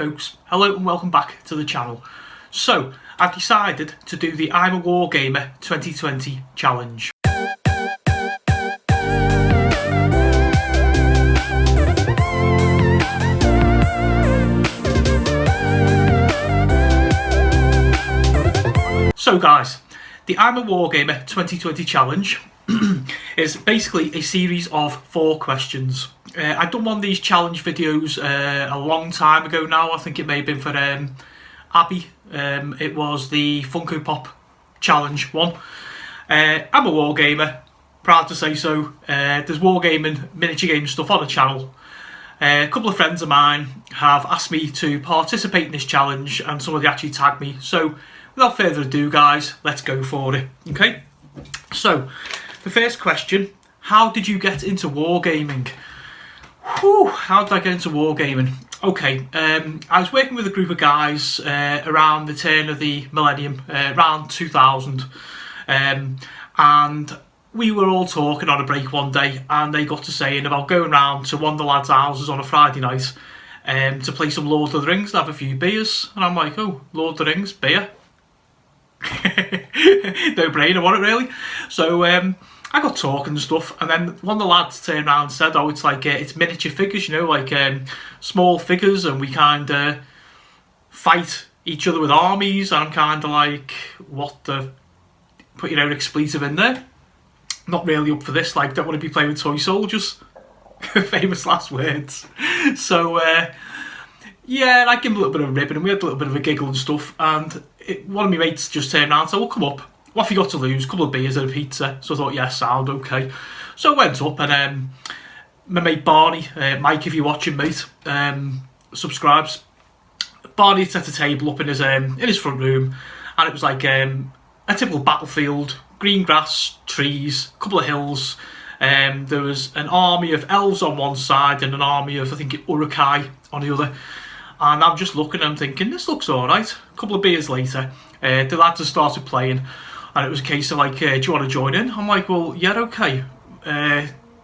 folks, hello and welcome back to the channel. So, I've decided to do the I'm a Wargamer 2020 challenge. So guys, the I'm a Wargamer 2020 challenge is basically a series of 4 questions. I've done one of these challenge videos a long time ago now. I think it may have been for Abby. It was the Funko Pop challenge one. I'm a Wargamer, proud to say so. There's Wargaming miniature game stuff on the channel. A couple of friends of mine have asked me to participate in this challenge and somebody actually tagged me. So without further ado guys, let's go for it. Okay, so the first question, how did you get into wargaming? Whew, how did I get into wargaming? Okay, I was working with a group of guys around the turn of the millennium, around 2000, and we were all talking on a break one day and they got to saying about going round to one of the lads' houses on a Friday night to play some Lord of the Rings and have a few beers. And I'm like, oh, Lord of the Rings, beer? No brainer, wasn't it really? So I got talking and stuff, and then one of the lads turned around and said, oh, it's like it's miniature figures, you know, like small figures, and we kind of fight each other with armies. And I'm kind of like, what the, put your own expletive in there, not really up for this, like don't want to be playing with toy soldiers. Famous last words. So yeah, I gave him a little bit of a ribbon and we had a little bit of a giggle and stuff, and one of my mates just turned around and said, well, come up, what have you got to lose? A couple of beers and a pizza. So I thought, yeah, sound okay. So I went up, and my mate Barney, Mike, if you're watching, mate, subscribes. Barney set a table up in his front room, and it was like a typical battlefield, green grass, trees, a couple of hills. There was an army of elves on one side and an army of, I think, Urukai on the other. And I'm just looking and I'm thinking, this looks alright. A couple of beers later, the lads have started playing, and it was a case of like, do you want to join in? I'm like, well, yeah, okay.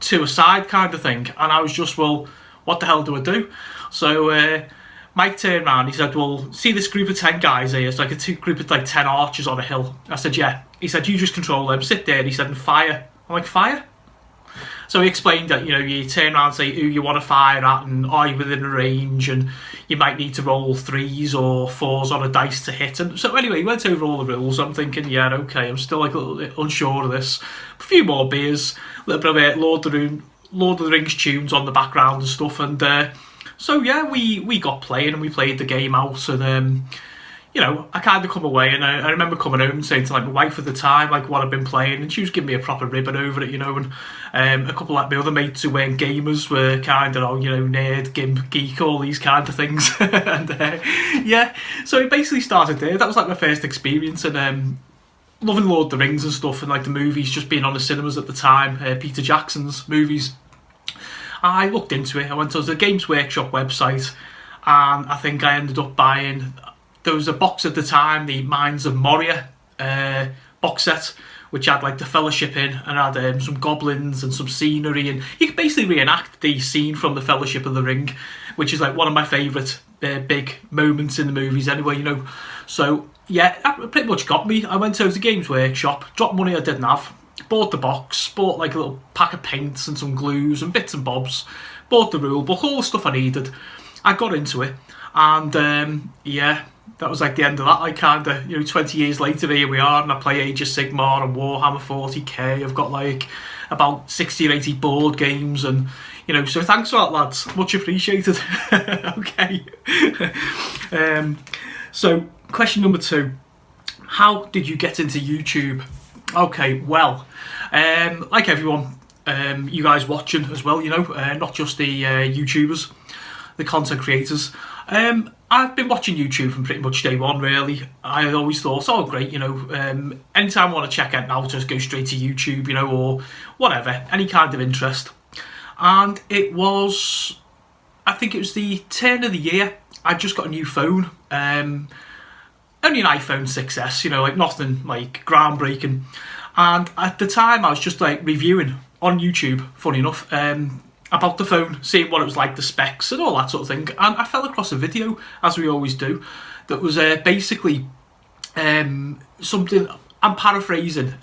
2 aside kind of thing. And I was just, well, what the hell do I do? So Mike turned around, he said, well, see this group of 10 guys here? It's like a group of like 10 archers on a hill. I said, yeah. He said, you just control them, sit there. He said, and fire. I'm like, fire? So he explained that, you know, you turn around and say who you want to fire at and are you within a range, and you might need to roll 3s or 4s on a dice to hit. And so anyway, he went over all the rules. I'm thinking, yeah, okay, I'm still like a little bit unsure of this. A few more beers, a little bit of Lord of the Rings tunes on the background and stuff. And so yeah, we got playing and we played the game out, and you know, I kind of come away, and I remember coming home and saying to like my wife at the time, like what I'd been playing, and she was giving me a proper ribbon over it, you know. And a couple of like my other mates who weren't gamers were kind of, oh, you know, nerd, gimp, geek, all these kind of things. And yeah, so it basically started there. That was like my first experience, and loving Lord of the Rings and stuff, and like the movies just being on the cinemas at the time, Peter Jackson's movies. I looked into it. I went to the Games Workshop website, and I think I ended up buying. There was a box at the time, the Mines of Moria box set, which had like the Fellowship in, and had some goblins and some scenery, and you could basically reenact the scene from the Fellowship of the Ring, which is like one of my favourite big moments in the movies anyway, you know. So yeah, that pretty much got me. I went over to Games Workshop, dropped money I didn't have, bought the box, bought like a little pack of paints and some glues and bits and bobs, bought the rule book, all the stuff I needed. I got into it, and yeah, that was like the end of that. Like kind of, you know, 20 years later, here we are, and I play Age of Sigmar and Warhammer 40k. I've got like about 60 or 80 board games, and you know, so thanks for that, lads, much appreciated. Okay. So question number 2, how did you get into YouTube? Okay, well, like everyone, you guys watching as well, you know, not just the YouTubers, the content creators. I've been watching YouTube from pretty much day one, really. I always thought, oh great, you know, anytime I want to check out now, just go straight to YouTube, you know, or whatever, any kind of interest. And it was, I think it was the turn of the year, I just got a new phone, only an iPhone 6S, you know, like nothing like groundbreaking. And at the time I was just like reviewing on YouTube, funny enough, about the phone, seeing what it was like, the specs and all that sort of thing, and I fell across a video, as we always do, that was basically something, I'm paraphrasing,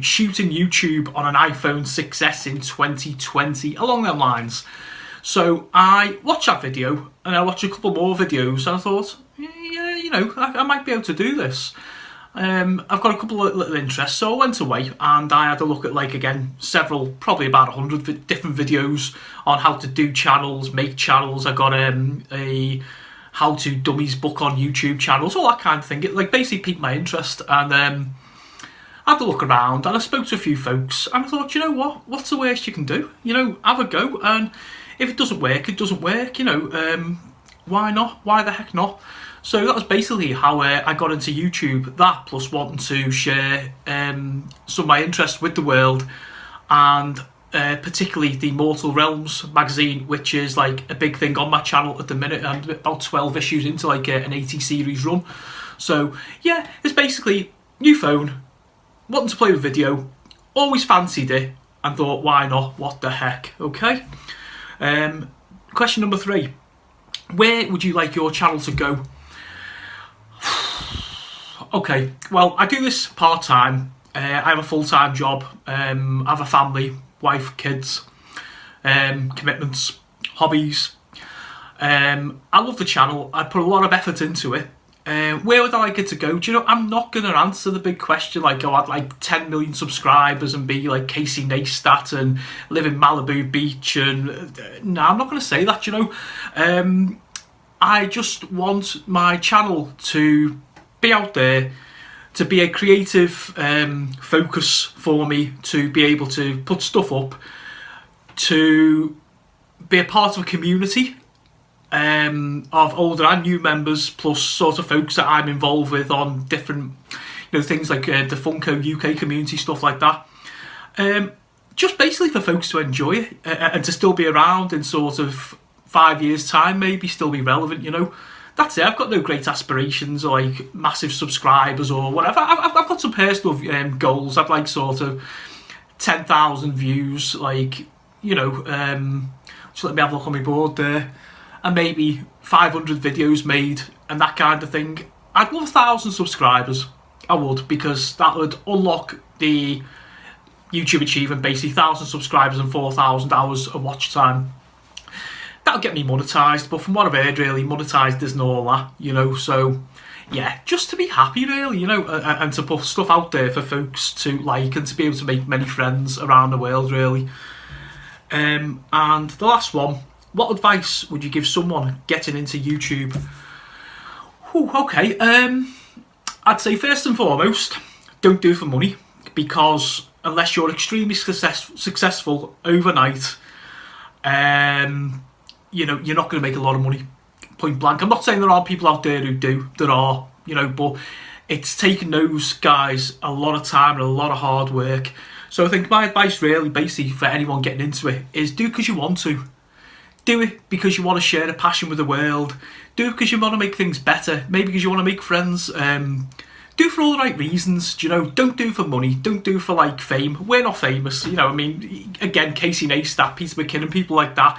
shooting YouTube on an iPhone 6S in 2020, along them lines. So I watched that video, and I watched a couple more videos, and I thought, yeah, you know, I might be able to do this. I've got a couple of little interests, so I went away and I had a look at, like, again, probably about 100 different videos on how to do channels, make channels. I got a how to dummies book on YouTube channels, all that kind of thing. It, like, basically piqued my interest, and I had a look around, and I spoke to a few folks, and I thought, you know what, what's the worst you can do? You know, have a go, and if it doesn't work, it doesn't work, you know, why not? Why the heck not? So that was basically how I got into YouTube, that plus wanting to share some of my interest with the world, and particularly the Mortal Realms magazine, which is like a big thing on my channel at the minute, and about 12 issues into like an 80 series run. So yeah, it's basically new phone, wanting to play with video, always fancied it, and thought, why not? What the heck? Okay. Question number 3. Where would you like your channel to go? Okay, well, I do this part-time. I have a full-time job. I have a family, wife, kids, commitments, hobbies. I love the channel. I put a lot of effort into it. Where would I like it to go? Do you know, I'm not going to answer the big question like, oh, I'd like 10 million subscribers and be like Casey Neistat and live in Malibu Beach. And no, I'm not going to say that, you know. I just want my channel to be out there, to be a creative focus for me, to be able to put stuff up, to be a part of a community of older and new members, plus sort of folks that I'm involved with on different, you know, things like the Funko UK community, stuff like that. Just basically for folks to enjoy it and to still be around in sort of 5 years' time, maybe still be relevant, you know. That's it. I've got no great aspirations or like massive subscribers or whatever. I've got some personal goals. I'd like sort of 10,000 views, like, you know, just let me have a look on my board there, and maybe 500 videos made and that kind of thing. I'd love 1,000 subscribers. I would, because that would unlock the YouTube achievement, basically 1,000 subscribers and 4,000 hours of watch time. That'll get me monetised, but from what I've heard, really, monetised isn't all that, you know. So yeah, just to be happy, really, you know, and to put stuff out there for folks to like and to be able to make many friends around the world, really. And the last one, what advice would you give someone getting into YouTube? Whew, okay, I'd say first and foremost, don't do it for money, because unless you're extremely successful overnight, you know, you're not going to make a lot of money, point blank. I'm not saying there aren't people out there who do, there are, you know, but it's taken those guys a lot of time and a lot of hard work. So I think my advice really, basically, for anyone getting into it is do it because you want to. Do it because you want to share a passion with the world. Do it because you want to make things better, maybe because you want to make friends. Do it for all the right reasons, do you know? Don't do it for money. Don't do it for, like, fame. We're not famous, you know. I mean, again, Casey Neistat, Peter McKinnon, people like that,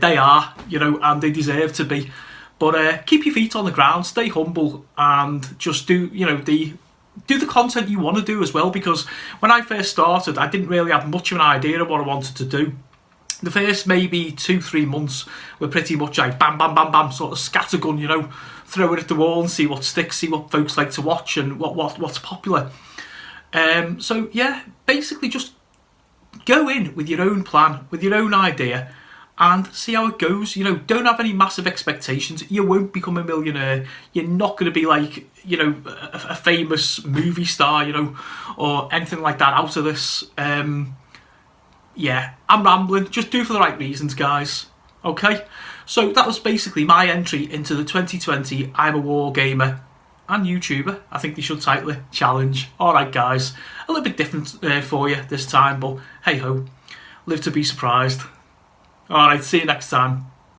they are, you know, and they deserve to be. But keep your feet on the ground, stay humble, and just do, you know, do the content you want to do as well. Because when I first started, I didn't really have much of an idea of what I wanted to do. The first maybe 2-3 months were pretty much like bam, bam, bam, bam, sort of scattergun, you know, throw it at the wall and see what sticks, see what folks like to watch and what's popular. So yeah, basically just go in with your own plan, with your own idea, and see how it goes. You know, don't have any massive expectations. You won't become a millionaire. You're not going to be like, you know, a famous movie star, you know, or anything like that out of this. Yeah, I'm rambling. Just do it for the right reasons, guys. Okay? So that was basically my entry into the 2020 I'm a Wargamer and YouTuber, I think they should title it, challenge. Alright, guys. A little bit different for you this time, but hey-ho. Live to be surprised. Alright, see you next time.